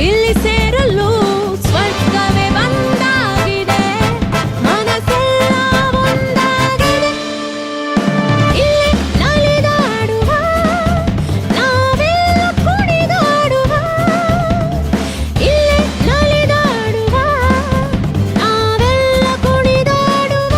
ಇಲ್ಲಿ ಸೇರಲು ಸ್ವರ್ಗವೇ ಬಂದಾಗಿದೆ, ಮನಸ್ಸೆಲ್ಲ ಒಂದಾಗಿದೆ. ಇಲ್ಲಿ ನಲಿದಾಡುವ ನಾವೆಲ್ಲ ಕುಣಿದಾಡುವ, ಇಲ್ಲಿ ನಲಿದಾಡುವ ನಾವೆಲ್ಲ ಕುಣಿದಾಡುವ.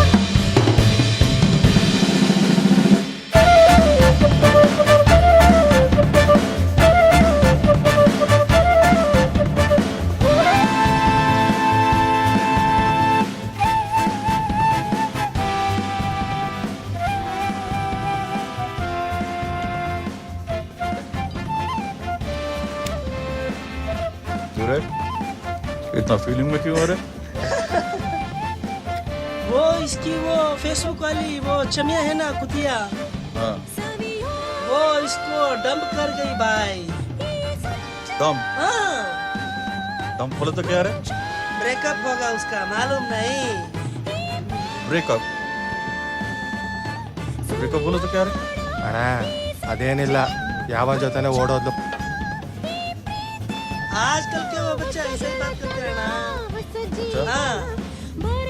इतना फीलिंग में क्यों हो रहे? वो इसकी वो फेसबुक वाली वो चमिया है ना कुतिया, हाँ। वो इसको डंप कर गई भाई। दम हाँ, दम बोले तो क्या रे? ब्रेकअप होगा उसका, मालूम नहीं। ब्रेकअप ब्रेकअप बोले तो क्या रे? ಅಣ್ಣ ಅದೇನಿಲ್ಲ, ಯಾವ ಜೊತೆನೆ ಓಡೋದ್ಲು. आजकल के वो बच्चे ऐसे ही बात करते हैं ना। हाँ,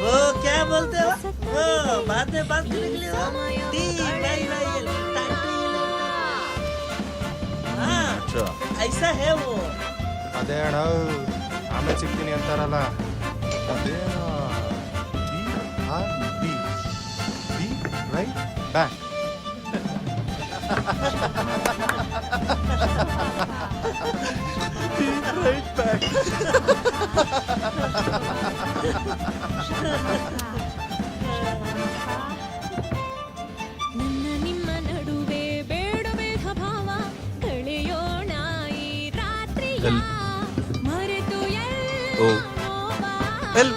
वो क्या बोलते हो, वो बाद में बात करने के लिए वो टी बाई बाई टाटी। हाँ, अच्छा ऐसा है वो। ಅದೇ ಅಣ್ಣ ಆಮೇಲೆ ಸಿಗ್ತೀನಿ ಅಂತಾರಲ್ಲ, ಅದೇನೋ B right back. right back. ನನ್ನ ನಿಮ್ಮ ನಡುವೆ ಬೇಡ ಬೇಡ ಭಾವ, ಕಳೆಯೋಣ ಈ ರಾತ್ರಿಯ ಮರೆತು ಓ ಎಲ್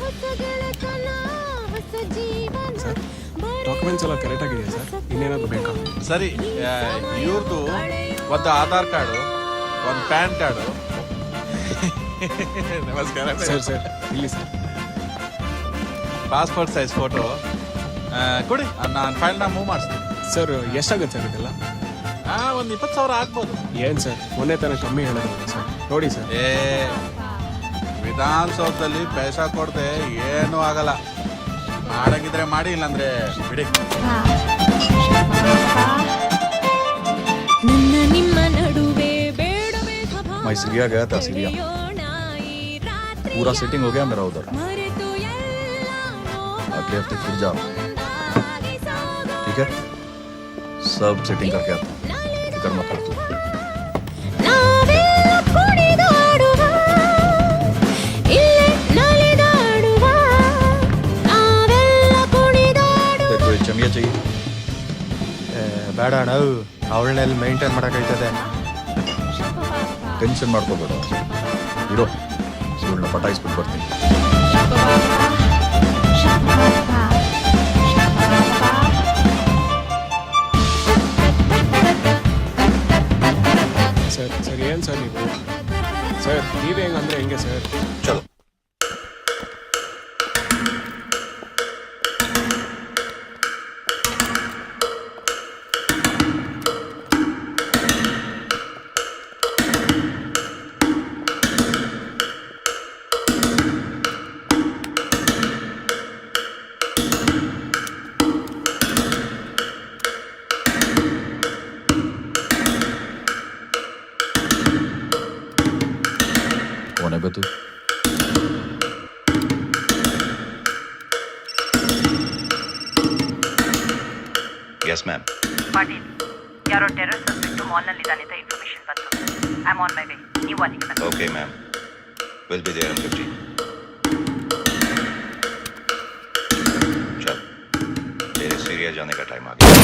ಹೊಸ ಗೆಳೆತನ, ಹೊಸ ಜೀವನ. ಡಾಕ್ಯುಮೆಂಟ್ಸ್ ಎಲ್ಲ ಕರೆಕ್ಟ್ ಆಗಿದೆಯಾ ಸರ್? ಇನ್ನೇನಾದ್ರು ಬೇಕಾ? ಸರಿ, ಇವ್ರದ್ದು ಒಂದು ಆಧಾರ್ ಕಾರ್ಡು, ಒಂದು ಪ್ಯಾನ್ ಕಾರ್ಡು. ನಮಸ್ಕಾರ ಸರ್ ಸರ್ ಇಲ್ಲಿ ಸರ್. ಪಾಸ್ಪೋರ್ಟ್ ಸೈಜ್ ಫೋಟೋ ಕೊಡಿ, ನಾನು ಫೈಲ್ನ ಮೂವ್ ಮಾಡಿಸ್ತೀನಿ. ಸರ್ ಎಷ್ಟಾಗುತ್ತೆ ಸರ್ ಇದೆಲ್ಲ? ಒಂದು 20,000 ಆಗ್ಬೋದು. ಏನು ಸರ್ ಮೊನ್ನೆ ತನಕ ಕಮ್ಮಿ ಹೇಳಿದ್ರಲ್ಲ ಸರ್, ನೋಡಿ ಸರ್. ವಿಧಾನಸೌಧದಲ್ಲಿ ಪೈಸಾ ಕೊಡದೆ ಏನೂ ಆಗಲ್ಲ. ಮಾಡಂಗಿದ್ರೆ ಮಾಡಿ, ಇಲ್ಲಾಂದ್ರೆ ಬಿಡಿ. ನನ್ನ ನಿಮ್ಮ ನಡುವೆ ಬೇಡ ಬೇಡ ಭಾವ, मैं सीरिया गया था, सीरिया ಕಳೆಯೋಣ ಈ ರಾತ್ರಿಯ पूरा सेटिंग हो गया मेरा उधर. ಮರೆತು ಎಲ್ಲ अगले हफ्ते फिर जाओ, ಒಂದಾಗಿ ಸಾಗೋ. ठीक है? सब सेटिंग करके आता हूँ, फिक्र मत कर तू. ನಾವೆಲ್ಲ ಕುಣಿದಾಡುವ, ಇಲ್ಲಿ ನಲಿದಾಡುವ ನಾವೆಲ್ಲ ಕುಣಿದಾಡುವ. तेरे को एक चमिया चाहिए? ಬೇಡ ಅಣ್ಣ, ಅವಳನ್ನೆಲ್ಲಿ ಮೇಂಟೈನ್ ಮಾಡೋಕ್ಕೈತದೆ. ಟೆನ್ಷನ್ ಮಾಡ್ಕೋಬೇಡ, ಇರೋ ಇವಳನ್ನ ಪಟಾಯಿಸ್ಬಿಟ್ಟು ಬರ್ತೀನಿ. ಸರ್ ಸರ್ ಏನು ಸರ್ ನೀವು? ಸರ್ ನೀವೇ ಹೆಂಗಂದ್ರೆ ಹೆಂಗೆ ಸರ್? ಚಲೋ. कौन है बे तू? Yes, ma'am. ಪಾಟೀಲ್, ಯಾರೋ ಟೆರರ್ ಸಸ್ಪೆಕ್ಟ್ ಮಾಲ್ನಲ್ಲಿದ್ದಾನೆ ಅಂತ ಇನ್ಫಾರ್ಮೇಶನ್ ಬಂತು. I am on my way. ನೀವು ಅಲ್ಲಿಗೆ ಬನ್ನಿ. Okay, ma'am. We'll be there in 15. चल, तेरे सीरिया जाने का टाइम आ गया.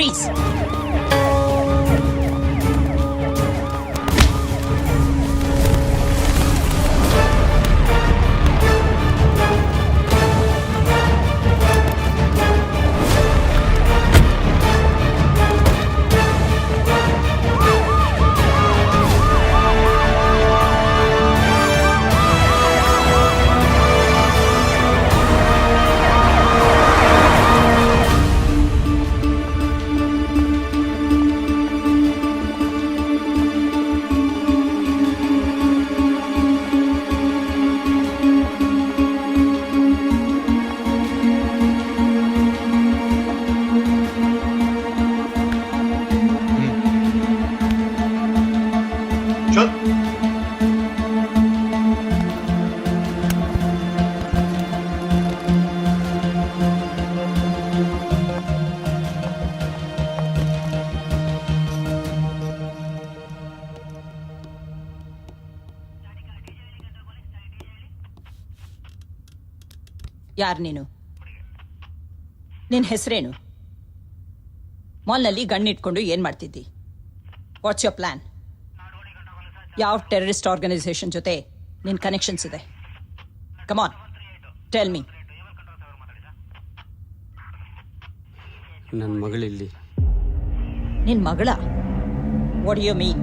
Freeze! चल ಯಾರು ನೀನು? ನಿನ್ನ ಹೆಸರೇನು? ಮಾಲ್ನಲ್ಲಿ ಗಣ್ಣಿಟ್ಕೊಂಡು ಏನ್ ಮಾಡ್ತಿದ್ದಿ? What's your plan? ಯಾವ ಟೆರರಿಸ್ಟ್ ಆರ್ಗನೈಸೇಷನ್ ಜೊತೆ ನಿನ್ನ ಕನೆಕ್ಷನ್ಸ್ ಇದೆ? Come on tell me. ನನ್ನ ಮಗಳಿಲ್ಲಿ. ನಿನ್ನ ಮಗಳ? What you mean?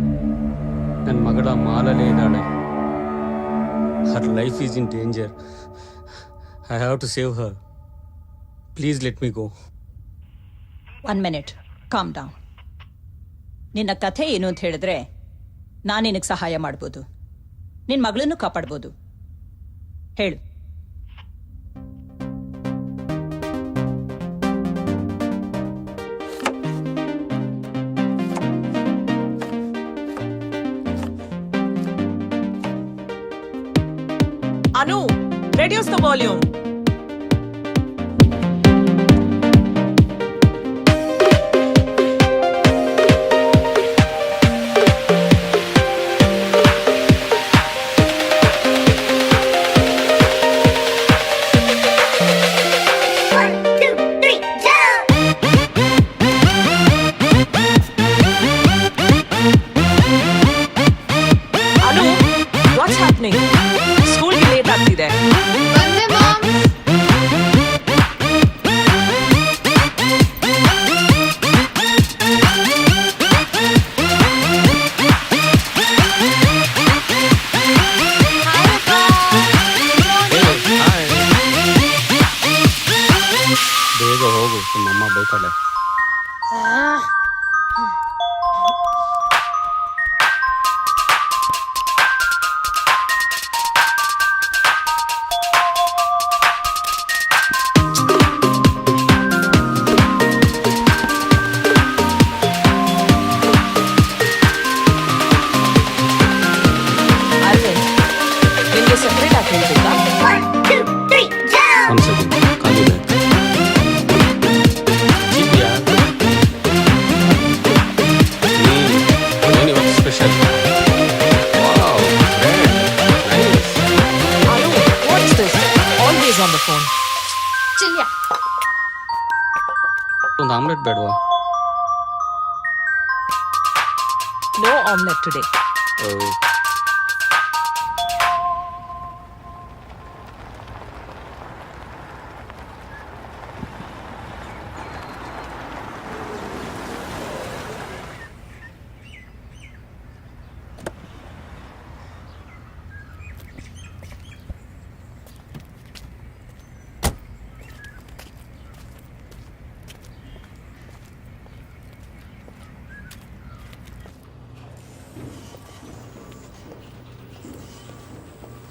ನನ್ನ ಮಗಳ ಮಾಲಲ್ಲೇ ಇದ್ದಾಳೆ. Her life is in danger. I have to save her. Please let me go. 1 minute, calm down. ನಿನ್ನ ಕಥೆ ಏನು ಅಂತ ಹೇಳಿದ್ರೆ ನಾನು ನಿನಗೆ ಸಹಾಯ ಮಾಡ್ಬೋದು, ನಿನ್ನ ಮಗಳನ್ನು ಕಾಪಾಡ್ಬೋದು. ಹೇಳು. Anu, reduce the volume. Anu, what's happening? School ಗೆ late ಆಗ್ತಿದೆ. ಬೇಗ ಹೋಗು, ನಮ್ಮಮ್ಮ ಬೈತಾಳೆ. ಅರವಿಂದ್, ನಿಮ್ಗೆ ಸೆಪರೇಟ್ ಆಗಿ ಹೇಳ್ಬೇಕಾ? ಒಂದು ಸೆಕೆಂಡ್, ಕಾಲು ಬ್ಯಾಗ್. ಇದೆಯಾ? ಏನಿವತ್ತು special? Wow, nice. Anu, what's this? Always on the phone. ಒಂದು ಆಮ್ಲೆಟ್ ಬೇಡವಾ? No omelette today.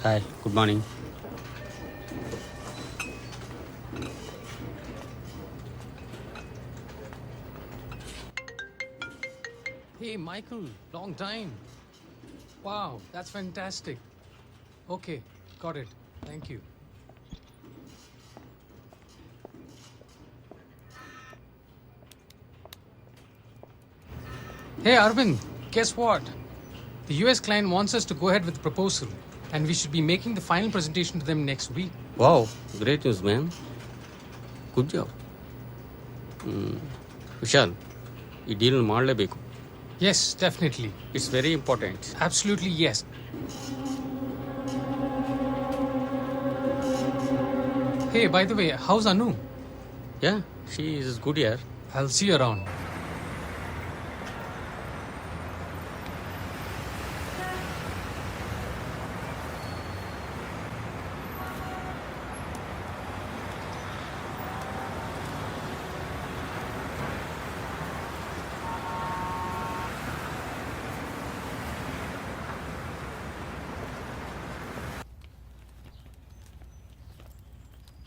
Hi, good morning. Hey, Michael, long time. Wow, that's fantastic. Okay, got it. Thank you. Hey, Arvind, guess what? The US client wants us to go ahead with the proposal, and we should be making the final presentation to them next week. Wow, great news, man. Good job. Vishal, ಈ deal ಮಾಡಲೇಬೇಕು. Yes, definitely. It's very important. Absolutely, yes. Hey, by the way, how's Anu? Yeah, she is good ಯಾರ್. I'll see you around.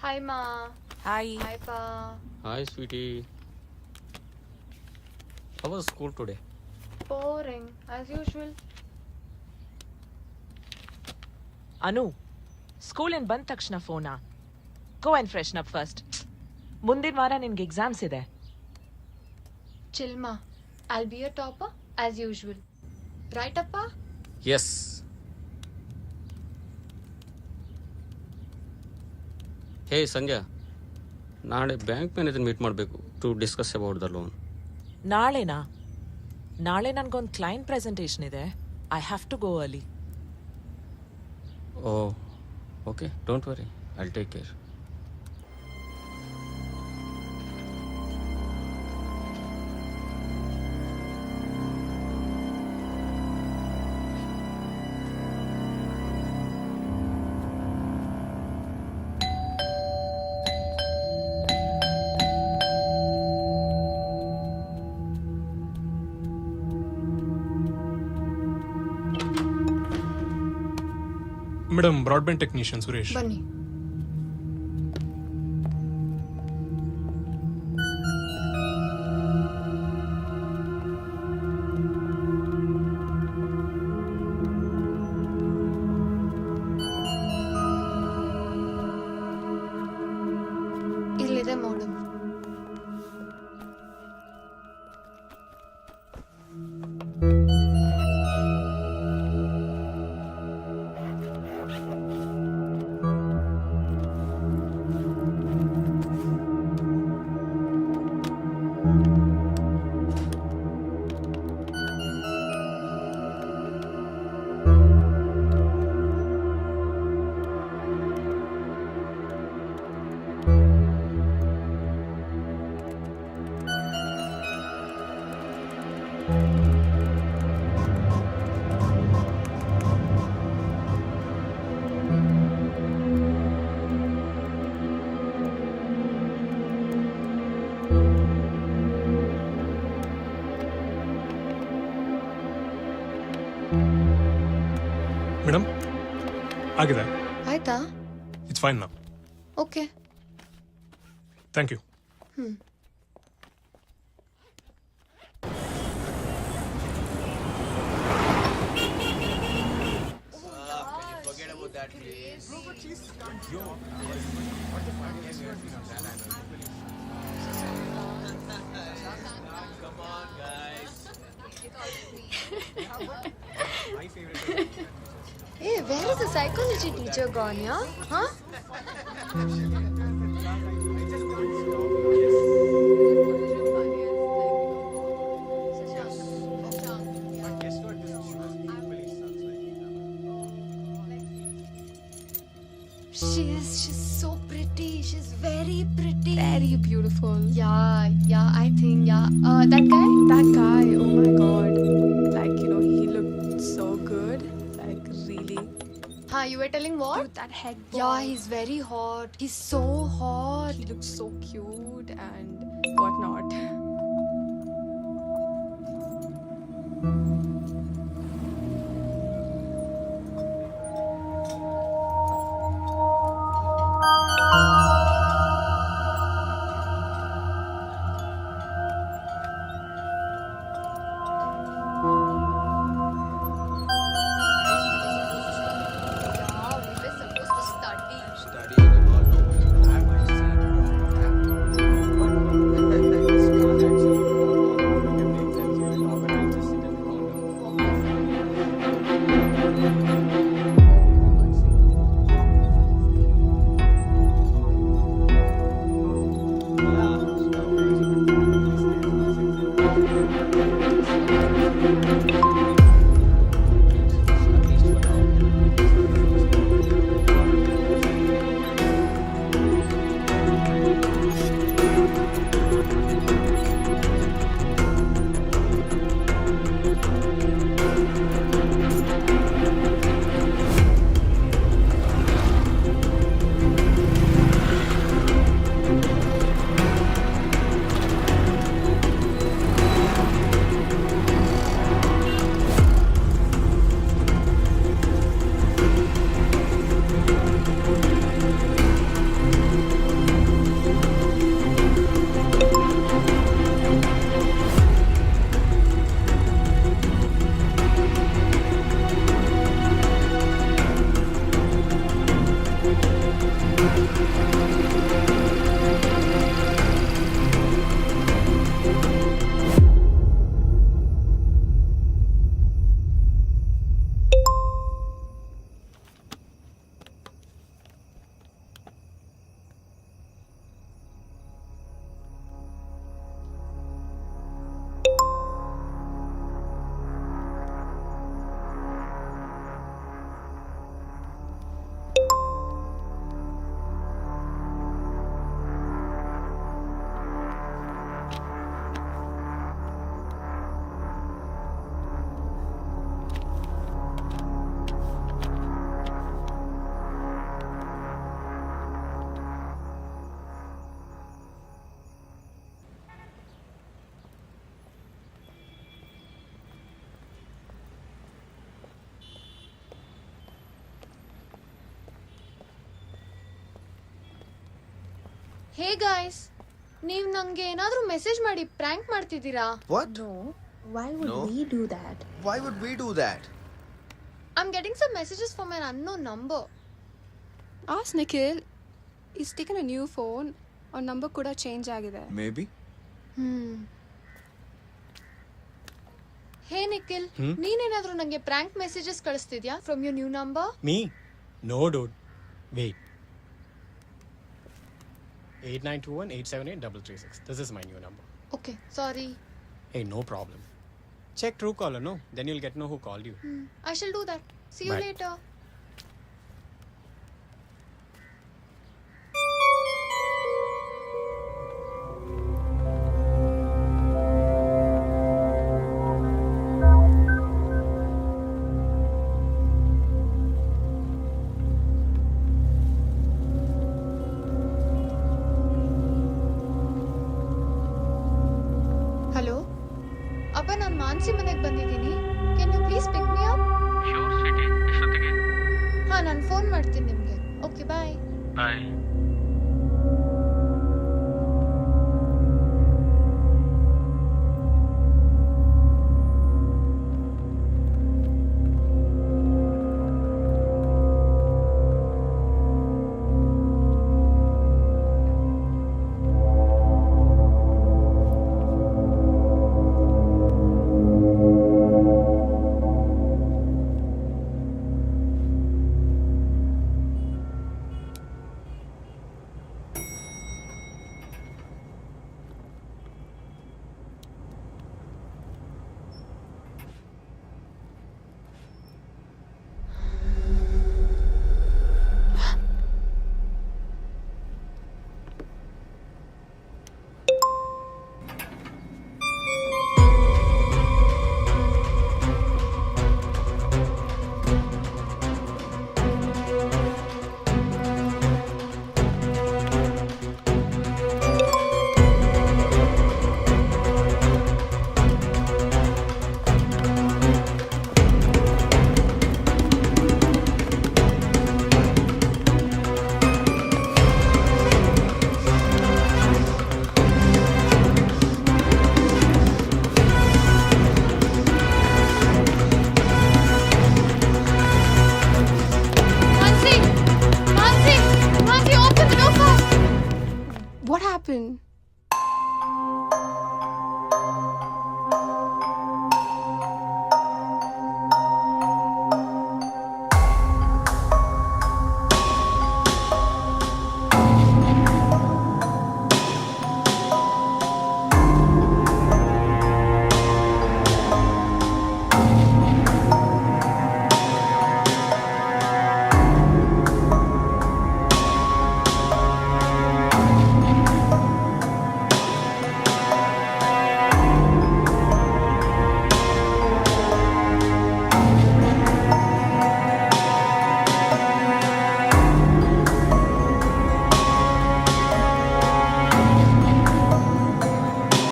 Hi, Ma. Hi. Hi, Pa. Hi sweetie. How was school today? Boring, as usual. Anu, ಸ್ಕೂಲಿಂದ ಬಂದ ತಕ್ಷಣ ಫೋನಾ? Go and freshen up first. ಮುಂದಿನ ವಾರ ನಿನ್ಗೆ exams ಇದೆ. Chill, Ma. I'll be a topper, as usual. Right, Appa? Yes. Hey Sandhya, ನಾಳೆ bank manager meet ಮಾಡಬೇಕು to discuss about the loan. ನಾಳೆನಾ? ನಾಳೆ ನನಗೊಂದು ಕ್ಲೈಂಟ್ ಪ್ರೆಸೆಂಟೇಷನ್ ಇದೆ. I have to go early. Oh okay, don't worry, I take care. Madam, broadband technician Suresh. ಬನ್ನಿ. ಇಲ್ಲಿದೆ modem. Madam, ಆಗಿದೆ. ಆಯ್ತಾ? ಇಟ್ಸ್ ಫೈನ್ ನಾ. Okay. Thank you. Hey, where is the psychology teacher gone, yeah? Huh? She's so pretty. She's very pretty. Very beautiful. Yeah, I think, yeah. That guy? That guy, oh my god. Like, you know, he looked so good. Like, really. Huh, you were telling what? Dude, that head bob. Yeah, he's very hot. He's so hot. He looks so cute and whatnot. Hey guys, ನೀವು ನಂಗೆ ಏನಾದರೂ message ಮಾಡಿ prank ಮಾಡ್ತಿದ್ದೀರಾ? What? No. Why would No. we do that? Why would we do that? I'm getting some messages from an unknown number. Ask Nikhil. He's taken a new phone. Our number could have changed agide. Maybe. ಹೇ ನಿಖಿಲ್, ನೀನೇನಾದರೂ ನಂಗೆ prank messages ಕಳಿಸ್ತಿದ್ಯಾ from your new number? Me? No, dude. Wait. 8921-878-336. This is my new number. Okay, sorry. Hey, no problem. Check Truecaller, no? Then you'll get to know who called you. I shall do that. See you Bye. later. Hello ಅಪ್ಪ, ನಾನು ಮಾನ್ಸಿ ಮನೆಗೆ ಬಂದಿದ್ದೀನಿ. Can you please pick me up? Sure, sweetie. ಎಷ್ಟೊತ್ತಿಗೆ? ಹಾಂ, ನಾನು phone ಮಾಡ್ತೀನಿ ನಿಮಗೆ. Okay, bye. Bye.